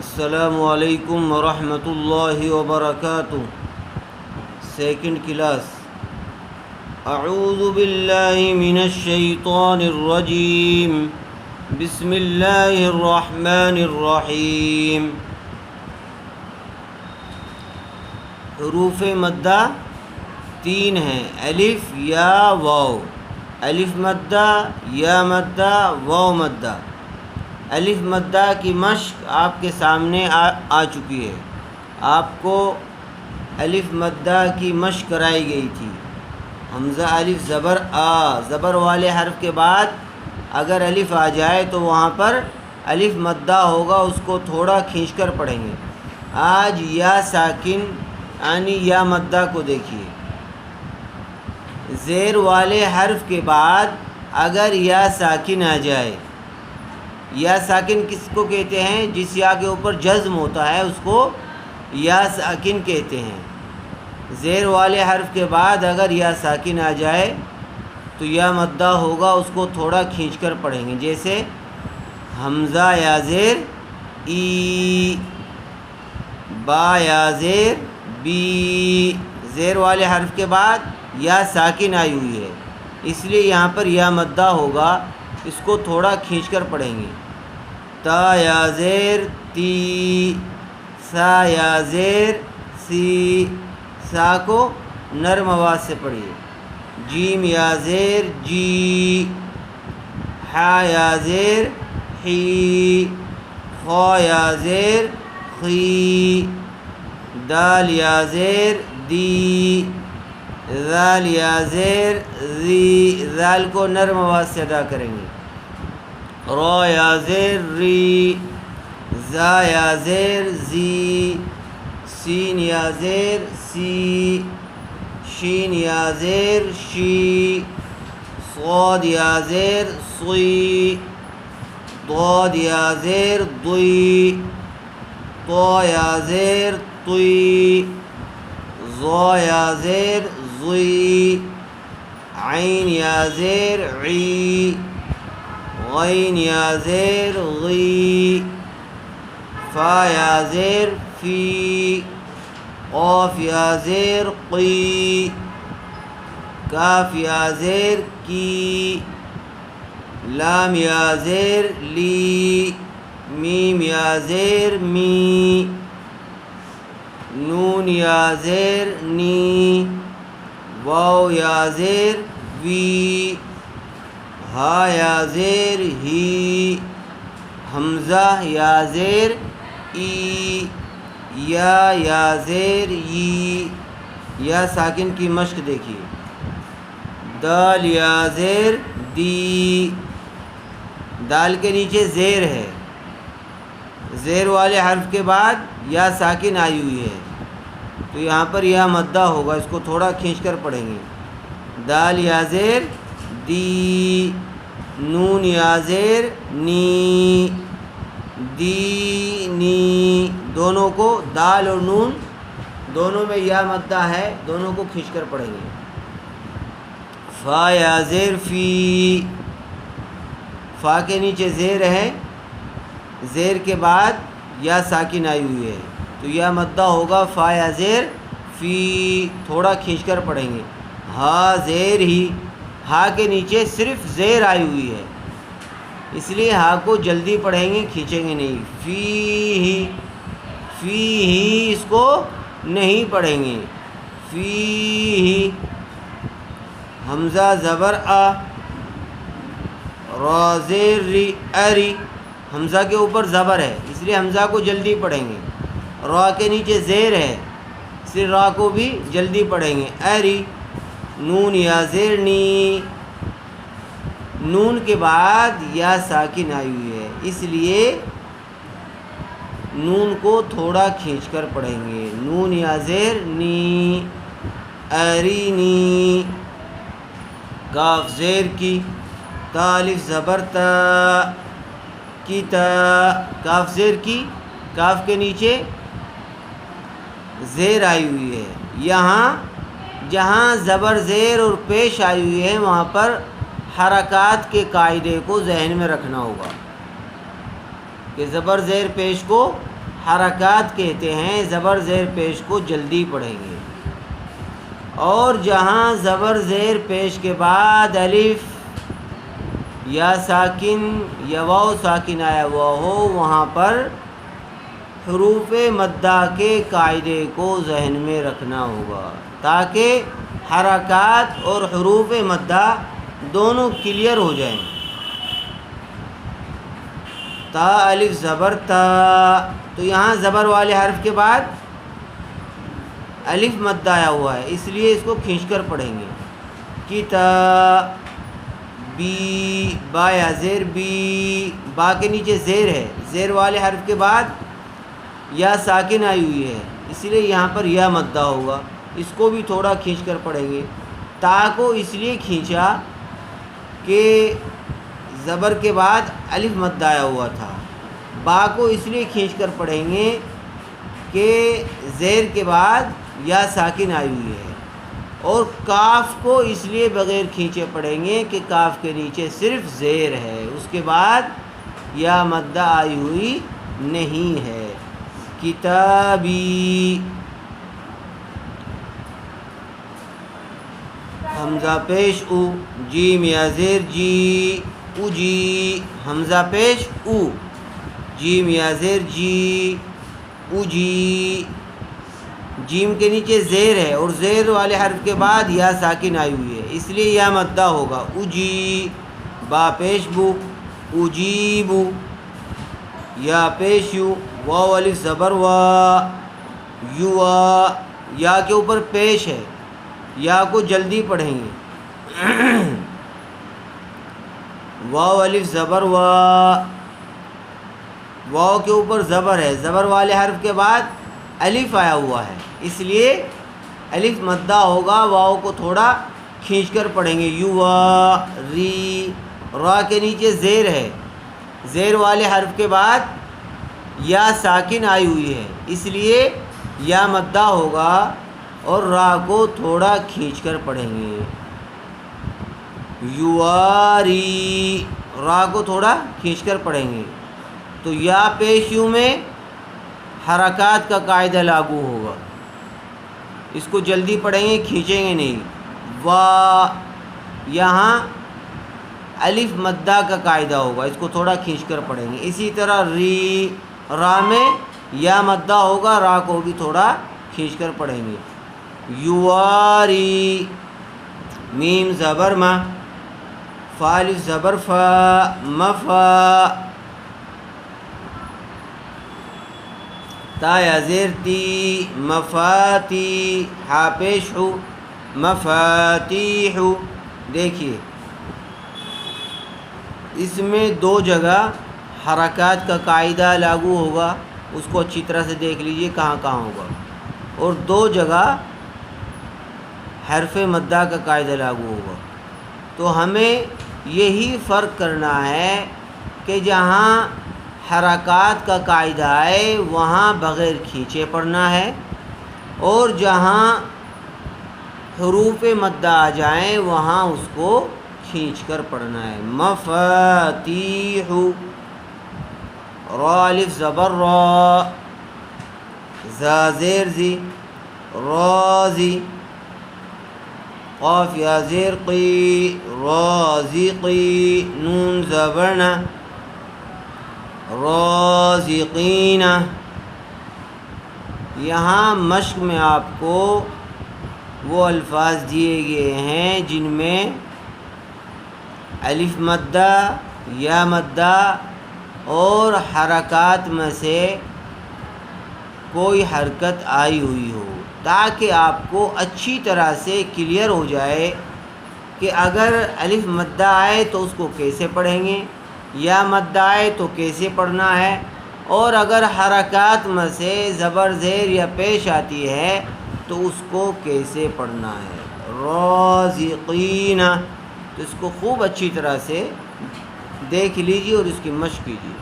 السلام علیکم ورحمۃ اللہ وبرکاتہ۔ Second class. اعوذ باللہ من الشیطان الرجیم، بسم اللہ الرحمن الرحیم۔ حروف مدہ 3 ہیں، الف یا واو۔ الف مدہ، یا مدہ، واو مدہ۔ الف مدہ کی مشق آپ کے سامنے آ چکی ہے۔ آپ کو الف مدہ کی مشق کرائی گئی تھی۔ حمزہ الف زبر آ، زبر والے حرف کے بعد اگر الف آ جائے تو وہاں پر الف مدہ ہوگا، اس کو تھوڑا کھینچ کر پڑھیں گے۔ آج یا ساکن یعنی یا مدہ کو دیکھیے۔ زیر والے حرف کے بعد اگر یا ساکن آ جائے، یا ساکن کس کو کہتے ہیں؟ جس یا کے اوپر جزم ہوتا ہے اس کو یا ساکن کہتے ہیں۔ زیر والے حرف کے بعد اگر یا ساکن آ جائے تو یا مدہ ہوگا، اس کو تھوڑا کھینچ کر پڑھیں گے۔ جیسے حمزہ یا زیر ای، با یا زیر بی۔ زیر والے حرف کے بعد یا ساکن آئی ہوئی ہے، اس لیے یہاں پر یا مدہ ہوگا، اس کو تھوڑا کھینچ کر پڑھیں گے۔ تا یا زیر تی، سا یا زیر سی، سا کو نرم آواز سے پڑھیے۔ جیم یا زیر جی، حا یا زیر حی، خا یا زیر خی، دال یا زیر دی، ذال یا زیر ذی، ذال کو نرم آواز سے ادا کریں گے۔ را یا زیر ری، زا یا زیر زی، سین یا زیر سی، شین یا زیر شی، صاد یا زیر صی، ضاد یا زیر ضی، طا یا زیر طی، ظا یا زیر ظی، عین یا زیر عی، غین یا زیر غی، فا یا زیر فی، قاف یا زیر قی، کاف یا زیر کی، لام یا زیر لی، میم یا زیر می، نون یا زیر نی، واو یا زیر وی، ہا یا زیر ہی، حمزہ یا زیر ای، یا زیر ی۔ یا ساکن کی مشق دیکھیے۔ دال یا زیر دی، دال کے نیچے زیر ہے، زیر والے حرف کے بعد یا ساکن آئی ہوئی ہے تو یہاں پر یا مدہ ہوگا، اس کو تھوڑا کھینچ کر پڑھیں گے۔ دال یا زیر دی، نون یا زیر نی، دی نی، دونوں کو دال اور نون دونوں میں یا مدہ ہے، دونوں کو کھینچ کر پڑھیں گے۔ فا یا زیر فی، فا کے نیچے زیر ہے، زیر کے بعد یا ساکن آئی ہوئی ہے تو یا مدہ ہوگا، فا یا زیر فی، تھوڑا کھینچ کر پڑھیں گے۔ ہا زیر ہی، ہا کے نیچے صرف زیر آئی ہوئی ہے، اس لیے ہا کو جلدی پڑھیں گے، کھینچیں گے نہیں۔ فی ہی، فی ہی اس کو نہیں پڑھیں گے۔ فی ہی، حمزہ زبر آ، را زیر ری، اری، حمزہ کے اوپر زبر ہے اس لیے حمزہ کو جلدی پڑھیں گے۔ را کے نیچے زیر ہے اس لیے را کو بھی جلدی پڑھیں گے۔ اری، نون یا زیر نی، نون کے بعد یا ساکن آئی ہوئی ہے اس لیے نون کو تھوڑا کھینچ کر پڑھیں گے۔ نون یا زیر نی، ارینی، کاف زیر کی، تا الف زبر تا، کی تا، کاف زیر کی، کاف کے نیچے زیر آئی ہوئی ہے۔ یہاں جہاں زبر زیر اور پیش آئی ہوئی ہے وہاں پر حرکات کے قاعدے کو ذہن میں رکھنا ہوگا کہ زبر زیر پیش کو حرکات کہتے ہیں زبر زیر پیش کو جلدی پڑھیں گے، اور جہاں زبر زیر پیش کے بعد الف یا ساکن یا واو ساکن آیا ہوا ہو، وہاں پر حروف مدہ کے قاعدے کو ذہن میں رکھنا ہوگا تاکہ حرکات اور حروف مدہ دونوں کلیئر ہو جائیں۔ تا الف زبر تا، تو یہاں زبر والے حرف کے بعد الف مدہ آیا ہوا ہے، اس لیے اس کو کھینچ کر پڑھیں گے۔ کتا بی، با یا زیر بی، با کے نیچے زیر ہے، زیر والے حرف کے بعد یا ساکن آئی ہوئی ہے، اس لیے یہاں پر یا مدہ ہوگا، اس کو بھی تھوڑا کھینچ کر پڑھیں گے۔ تا کو اس لیے کھینچا کہ زبر کے بعد الف مدہ آیا ہوا تھا، با کو اس لیے کھینچ کر پڑھیں گے کہ زیر کے بعد یا ساکن آئی ہوئی ہے، اور کاف کو اس لیے بغیر کھینچے پڑھیں گے کہ کاف کے نیچے صرف زیر ہے، اس کے بعد یا مدہ آئی ہوئی نہیں ہے۔ کتابی، حمزہ پیش او، جیم یا زیر جی، او جی، حمزہ پیش او، جیم یا زیر جی، او جی، جیم کے نیچے زیر ہے اور زیر والے حرف کے بعد یا ساکن آئی ہوئی ہے، اس لیے یا مدہ ہوگا۔ او جی، با پیش بو، او جی بو، یا پیش یو، واو الف زبر وا، یو وا، یا کے اوپر پیش ہے، یا کو جلدی پڑھیں گے۔ واو الف زبر وا، واو کے اوپر زبر ہے، زبر والے حرف کے بعد الف آیا ہوا ہے، اس لیے الف مدہ ہوگا، واو کو تھوڑا کھینچ کر پڑھیں گے۔ یو وا ری، را کے نیچے زیر ہے، زیر والے حرف کے بعد یا ساکن آئی ہوئی ہے، اس لیے یا مدہ ہوگا اور را کو تھوڑا کھینچ کر پڑھیں گے۔ یواری، را کو تھوڑا کھینچ کر پڑھیں گے، تو یا پیش یو میں حرکات کا قاعدہ لاگو ہوگا، اس کو جلدی پڑھیں گے، کھینچیں گے نہیں۔ وا، یہاں الف مدہ کا قاعدہ ہوگا، اس کو تھوڑا کھینچ کر پڑھیں گے۔ اسی طرح ری، را میں یا مدہ ہوگا، را کو بھی تھوڑا کھینچ کر پڑھیں گے۔ یواری، میم زبر ما، فا الف زبر فا، مفا، تا یا زیر تی، مفاتی، ہا پیش ہو، مفاتیح۔ دیکھیے اس میں دو جگہ حرکات کا قاعدہ لاگو ہوگا، اس کو اچھی طرح سے دیکھ لیجئے کہاں کہاں ہوگا، اور دو جگہ حرف مدہ کا قاعدہ لاگو ہوگا۔ تو ہمیں یہی فرق کرنا ہے کہ جہاں حرکات کا قاعدہ ہے وہاں بغیر کھینچے پڑھنا ہے، اور جہاں حروف مدہ آ جائیں وہاں اس کو کھینچ کر پڑھنا ہے۔ مفاتیح، را الف زبر را، زا زیر زی، رازی، قاف یا زیر قی، رازقی، نون زبرنا، رازقین۔ یہاں مشق میں آپ کو وہ الفاظ دیے گئے ہیں جن میں الف مدہ، یا مدہ اور حرکات میں سے کوئی حرکت آئی ہوئی ہو، تاکہ آپ کو اچھی طرح سے کلیئر ہو جائے کہ اگر الف مدہ آئے تو اس کو کیسے پڑھیں گے، یا مدہ آئے تو کیسے پڑھنا ہے، اور اگر حرکات میں سے زبر زیر یا پیش آتی ہے تو اس کو کیسے پڑھنا ہے۔ رازقین، تو اس کو خوب اچھی طرح سے دیکھ لیجیے اور اس کی مشق کیجیے۔